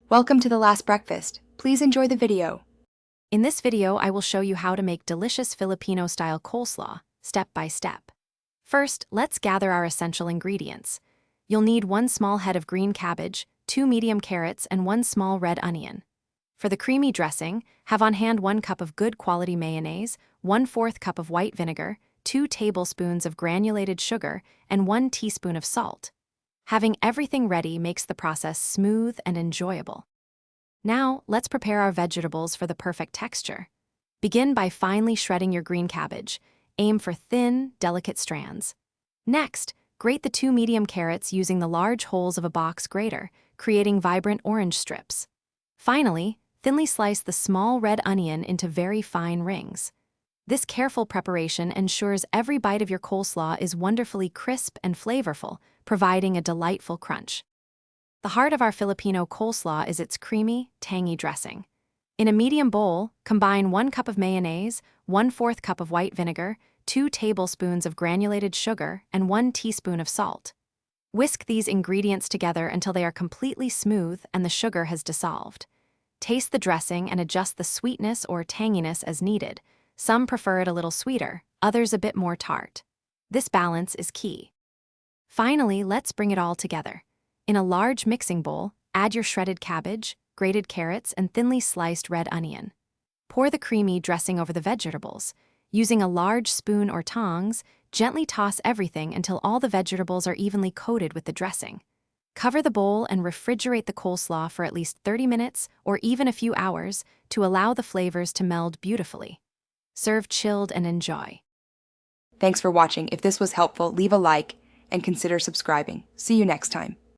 Welcome to the last breakfast. Please enjoy the video. In this video, I will show you how to make delicious Filipino-style coleslaw, step by step. First, let's gather our essential ingredients. You'll need 1 small head of green cabbage, 2 medium carrots, and 1 small red onion. For the creamy dressing, have on hand 1 cup of good quality mayonnaise, 1/4 cup of white vinegar, 2 tablespoons of granulated sugar, and 1 teaspoon of salt. Having everything ready makes the process smooth and enjoyable. Now, let's prepare our vegetables for the perfect texture. Begin by finely shredding your green cabbage. Aim for thin, delicate strands. Next, grate the 2 medium carrots using the large holes of a box grater, creating vibrant orange strips. Finally, thinly slice the small red onion into very fine rings. This careful preparation ensures every bite of your coleslaw is wonderfully crisp and flavorful, providing a delightful crunch. The heart of our Filipino coleslaw is its creamy, tangy dressing. In a medium bowl, combine 1 cup of mayonnaise, 1/4 cup of white vinegar, 2 tablespoons of granulated sugar, and 1 teaspoon of salt. Whisk these ingredients together until they are completely smooth and the sugar has dissolved. Taste the dressing and adjust the sweetness or tanginess as needed. Some prefer it a little sweeter, others a bit more tart. This balance is key. Finally, let's bring it all together. In a large mixing bowl, add your shredded cabbage, grated carrots, and thinly sliced red onion. Pour the creamy dressing over the vegetables. Using a large spoon or tongs, gently toss everything until all the vegetables are evenly coated with the dressing. Cover the bowl and refrigerate the coleslaw for at least 30 minutes or even a few hours to allow the flavors to meld beautifully. Serve chilled and enjoy. Thanks for watching. If this was helpful, leave a like and consider subscribing. See you next time.